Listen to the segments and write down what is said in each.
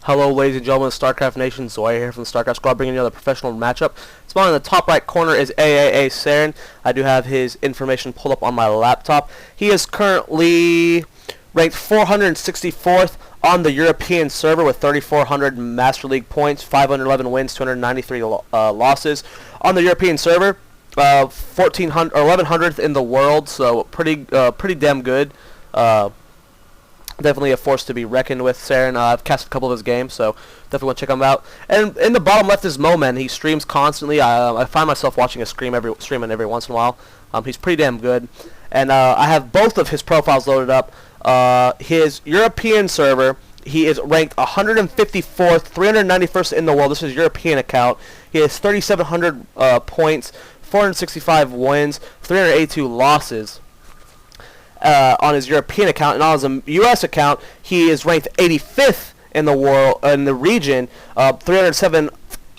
Hello, ladies and gentlemen of Starcraft Nation. Zoya here from the Starcraft Squad, bringing you another professional matchup. Spawning in the top right corner is aAaSarenS. I do have his information pulled up on my laptop. He is currently ranked 464th on the European server with 3,400 Master League points, 511 wins, 293 losses. On the European server, 1100th in the world, so pretty damn good. Definitely a force to be reckoned with, Saren. I've cast a couple of his games, so definitely want to check him out. And in the bottom left is Moman. He streams constantly. I find myself watching his streaming every once in a while. He's pretty damn good. And I have both of his profiles loaded up. His European server, he is ranked 154th, 391st in the world. This is his European account. He has 3,700 points, 465 wins, 382 losses. On his European account, and on his U.S. account, he is ranked 85th in the world, in the region, 307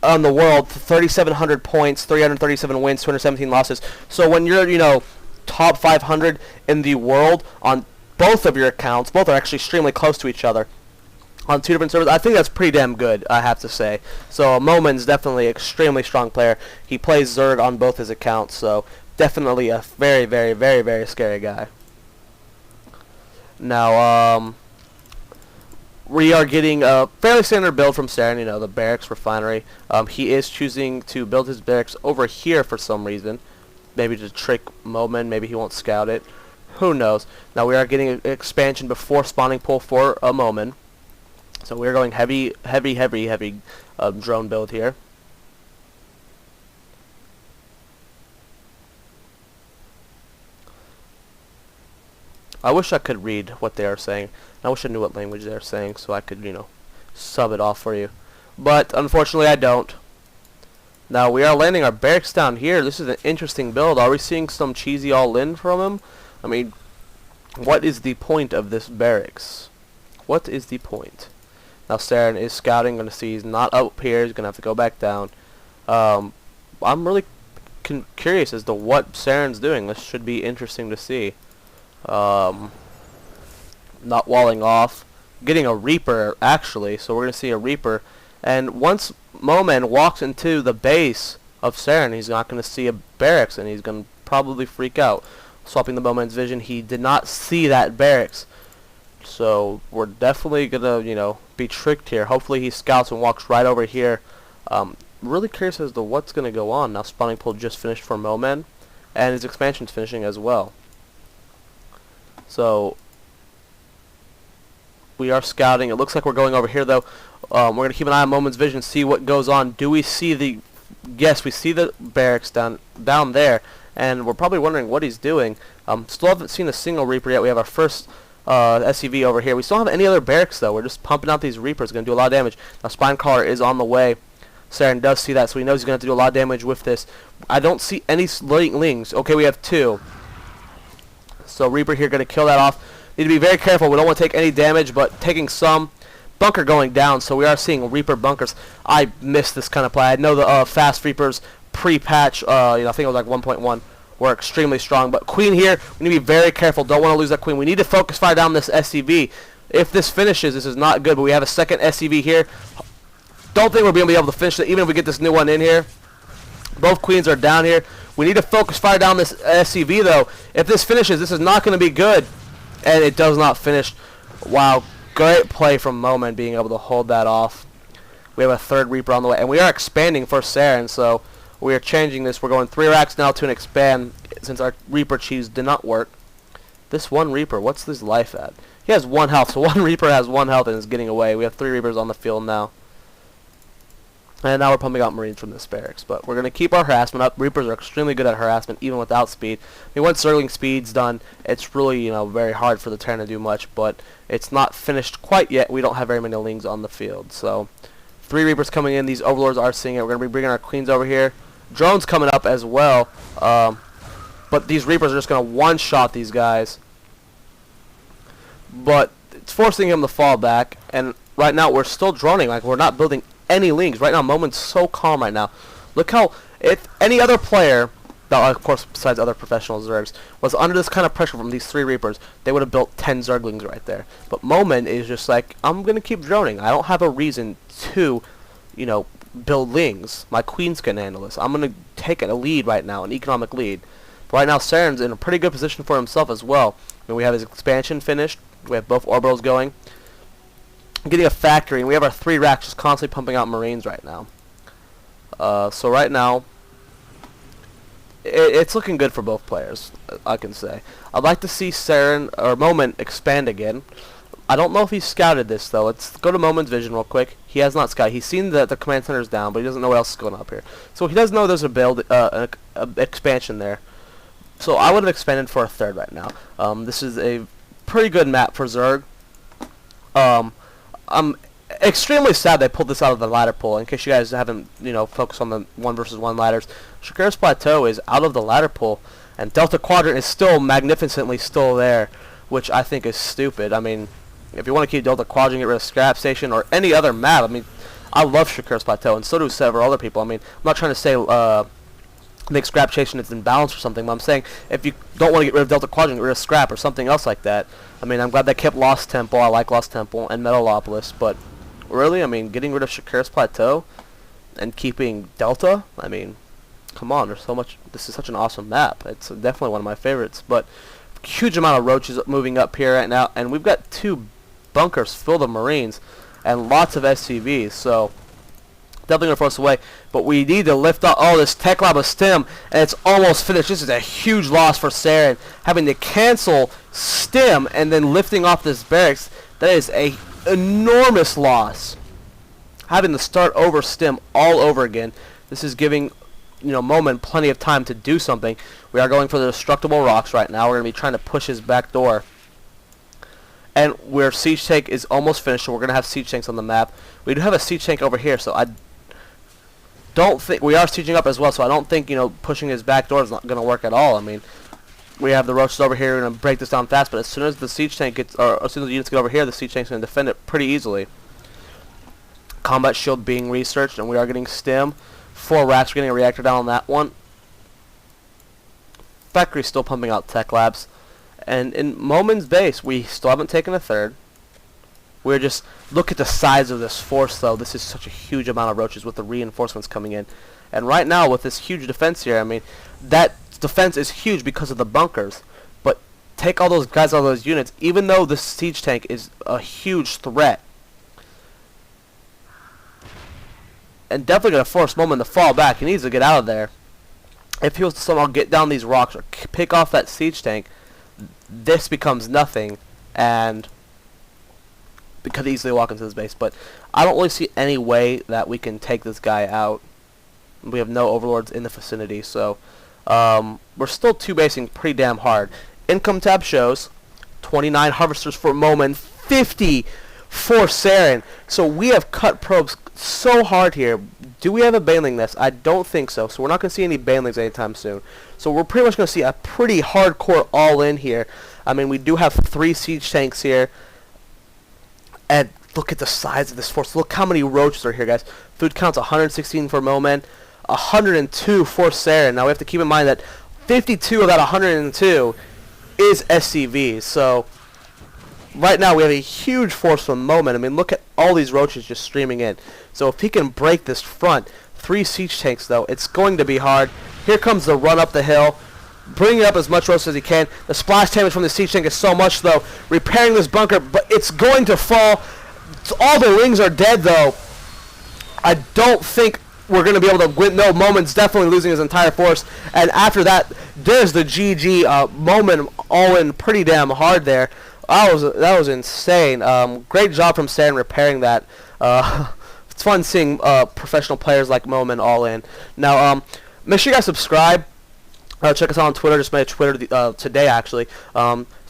on the world, 3,700 points, 337 wins, 217 losses. So when you're, top 500 in the world on both of your accounts, both are actually extremely close to each other on two different servers. I think that's pretty damn good, I have to say. So Moman's definitely an extremely strong player. He plays Zerg on both his accounts, so definitely a very, very, very, very scary guy. Now, we are getting a fairly standard build from Saren, the barracks refinery. He is choosing to build his barracks over here for some reason. Maybe to trick Moman, maybe he won't scout it. Who knows? Now, we are getting an expansion before spawning pool for a Moman. So we're going heavy drone build here. I wish I could read what they are saying. I wish I knew what language they are saying so I could, sub it off for you. But, unfortunately, I don't. Now, we are landing our barracks down here. This is an interesting build. Are we seeing some cheesy all-in from him? I mean, what is the point of this barracks? What is the point? Now, Saren is scouting. Going to see he's not up here. He's going to have to go back down. I'm really curious as to what Saren's doing. This should be interesting to see. Not walling off, getting a Reaper actually, so we're gonna see a Reaper, and once Moman walks into the base of Saren, he's not gonna see a barracks, and he's gonna probably freak out. Swapping the Moman's vision, he did not see that barracks, so we're definitely gonna be tricked here. Hopefully he scouts and walks right over here. Really curious as to what's gonna go on. Now spawning pool just finished for Moman, and his expansion's finishing as well. So we are scouting. It looks like we're going over here, though. We're going to keep an eye on Moman's vision, see what goes on. Do we see the... Yes, we see the barracks down there, and we're probably wondering what he's doing. Still haven't seen a single Reaper yet. We have our first SCV over here. We still don't have any other barracks, though. We're just pumping out these Reapers. Going to do a lot of damage. Now, Spine Caller is on the way. Saren does see that, so he knows he's going to have to do a lot of damage with this. I don't see any lings. Okay, we have two. So Reaper here going to kill that off. Need to be very careful. We don't want to take any damage, but taking some. Bunker going down, so we are seeing Reaper bunkers. I missed this kind of play. I know the fast Reapers pre-patch, I think it was like 1.1, were extremely strong. But Queen here, we need to be very careful. Don't want to lose that Queen. We need to focus fire down this SCV. If this finishes, this is not good, but we have a second SCV here. Don't think we're going to be able to finish it, even if we get this new one in here. Both Queens are down here. We need to focus fire down this SCV, though. If this finishes, this is not going to be good. And it does not finish. Wow, great play from Moman being able to hold that off. We have a third Reaper on the way. And we are expanding for Saren, so we are changing this. We're going 3 racks now to an expand since our Reaper cheese did not work. This one Reaper, what's his life at? He has 1 health, so one Reaper has 1 health and is getting away. We have 3 Reapers on the field now. And now we're pumping out Marines from this barracks. But we're going to keep our harassment up. Reapers are extremely good at harassment, even without speed. I mean, once Zergling speed's done, it's really, very hard for the Terran to do much. But it's not finished quite yet. We don't have very many Lings on the field. So, 3 Reapers coming in. These Overlords are seeing it. We're going to be bringing our Queens over here. Drones coming up as well. But these Reapers are just going to one-shot these guys. But it's forcing him to fall back. And right now, we're still droning. Like, we're not building any Lings. Right now, Moman's so calm right now. Look how, if any other player of course, besides other professional Zergs, was under this kind of pressure from these 3 Reapers, they would have built 10 Zerglings right there. But Moman is just like, I'm going to keep droning. I don't have a reason to, you know, build Lings. My Queens can handle this. I'm going to take a lead right now, an economic lead. But right now, aAaSarenS in a pretty good position for himself as well. I mean, we have his expansion finished. We have both orbitals going. Getting a factory, and we have our 3 racks just constantly pumping out Marines right now. So right now, it's looking good for both players, I can say. I'd like to see Moman expand again. I don't know if he's scouted this, though. Let's go to Moman's vision real quick. He has not scouted. He's seen that the command center's down, but he doesn't know what else is going up here. So he does know there's a build, expansion there. So I would have expanded for a 3rd right now. This is a pretty good map for Zerg. I'm extremely sad they pulled this out of the ladder pool. In case you guys haven't, you know, focused on the 1 versus 1 ladders, Shakuras Plateau is out of the ladder pool, and Delta Quadrant is still magnificently still there, which I think is stupid. I mean, if you want to keep Delta Quadrant, get rid of Scrap Station or any other map. I mean, I love Shakuras Plateau, and so do several other people. I mean, I'm not trying to say make Scrap Station is imbalanced or something, but I'm saying if you don't want to get rid of Delta Quadrant, get rid of Scrap or something else like that. I mean, I'm glad they kept Lost Temple. I like Lost Temple and Metalopolis, but really, I mean, getting rid of Shakuras Plateau and keeping Delta, I mean, come on, there's so much. This is such an awesome map. It's definitely one of my favorites, but huge amount of roaches moving up here right now, and we've got 2 bunkers filled of Marines and lots of SCVs, so definitely going to force away. But we need to lift up. Oh, this Tech Lab of STEM, and it's almost finished. This is a huge loss for aAaSarenS, having to cancel STEM and then lifting off this barracks. That is a enormous loss. Having to start over STEM all over again. This is giving, you know, Moman plenty of time to do something. We are going for the destructible rocks right now. We're going to be trying to push his back door. And where siege tank is almost finished, so we're going to have siege tanks on the map. We do have a siege tank over here, so I don't think we are sieging up as well. So I don't think, you know, pushing his back door is not going to work at all. I mean, we have the roaches over here. We're going to break this down fast, but as soon as the siege tank gets, or as soon as the units get over here, the siege tank's going to defend it pretty easily. Combat shield being researched, and we are getting stim. 4 racks. We're getting a reactor down on that one. Factory's still pumping out tech labs. And in Moman's base, we still haven't taken a 3rd. We're just, look at the size of this force, though. This is such a huge amount of roaches with the reinforcements coming in. And right now, with this huge defense here, I mean, that defense is huge because of the bunkers. But take all those guys, all those units, even though the siege tank is a huge threat. And definitely going to force Moman to fall back. He needs to get out of there. If he was to somehow get down these rocks or pick off that siege tank, this becomes nothing, and we could easily walk into his base. But I don't really see any way that we can take this guy out. We have no overlords in the vicinity, so we're still 2-basing pretty damn hard. Income tab shows 29 harvesters for Moman, 50 for aAaSarenS. So we have cut probes so hard here. Do we have a baneling nest? I don't think so. So we're not going to see any banelings anytime soon. So we're pretty much going to see a pretty hardcore all-in here. I mean, we do have 3 siege tanks here. And look at the size of this force. Look how many roaches are here, guys. Food count's 116 for Moman, 102 for aAaSarenS. Now we have to keep in mind that 52 of that 102 is SCVs. So right now we have a huge force from Moman. I mean, look at all these roaches just streaming in. So if he can break this front, 3 siege tanks though, it's going to be hard. Here comes the run up the hill. Bringing up as much roast as he can. The splash damage from the siege tank is so much though. Repairing this bunker, but it's going to fall. All the wings are dead though. I don't think we're going to be able to win. No, Moman's definitely losing his entire force. And after that, there's the GG. Moman all in pretty damn hard there. That was insane. Great job from aAaSarenS repairing that. It's fun seeing professional players like Moman all in. Now, make sure you guys subscribe. Check us out on Twitter. Just made a Twitter today, actually.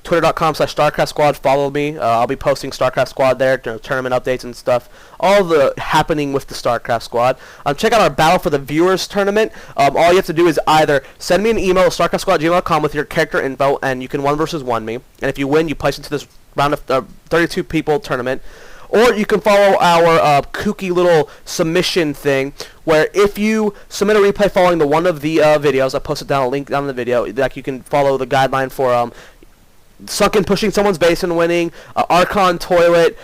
Twitter.com/Starcraft Squad. Follow me. I'll be posting Starcraft Squad there, tournament updates and stuff. All the happening with the Starcraft Squad. Check out our Battle for the Viewers tournament. All you have to do is either send me an email at starcraftsquad@gmail.com with your character info, and you can 1 versus 1 me. And if you win, you place into this round of 32 people tournament. or you can follow our kooky little submission thing, where if you submit a replay following one of the videos, I posted down a link down in the video, like you can follow the guideline for sunken pushing someone's base and winning, Archon toilet,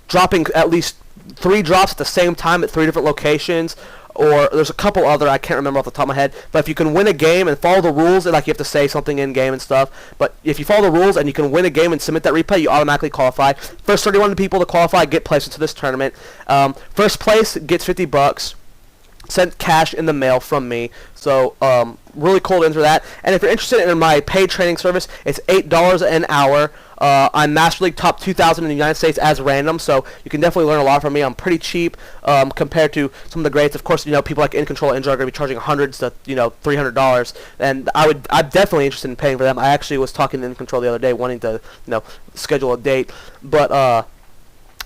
dropping at least 3 drops at the same time at 3 different locations, or there's a couple other I can't remember off the top of my head. But if you can win a game and follow the rules, and like you have to say something in game and stuff, but if you follow the rules and you can win a game and submit that replay, you automatically qualify. First 31 people to qualify get placed into this tournament. First place gets $50. Sent cash in the mail from me. So really cool to enter that. And if you're interested in my paid training service, it's $8 an hour. I'm Master League top 2,000 in the United States as random, so you can definitely learn a lot from me. I'm pretty cheap compared to some of the greats. Of course, you know, people like In Control and Injured are going to be charging hundreds to, you know, $300, and I'm definitely interested in paying for them. I actually was talking to In Control the other day, wanting to, you know, schedule a date, but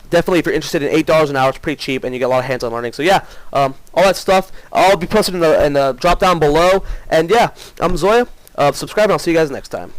definitely, if you're interested in $8 an hour, it's pretty cheap, and you get a lot of hands-on learning. So yeah, all that stuff, I'll be posted in the drop down below. And yeah, I'm Zoya. Subscribe, and I'll see you guys next time.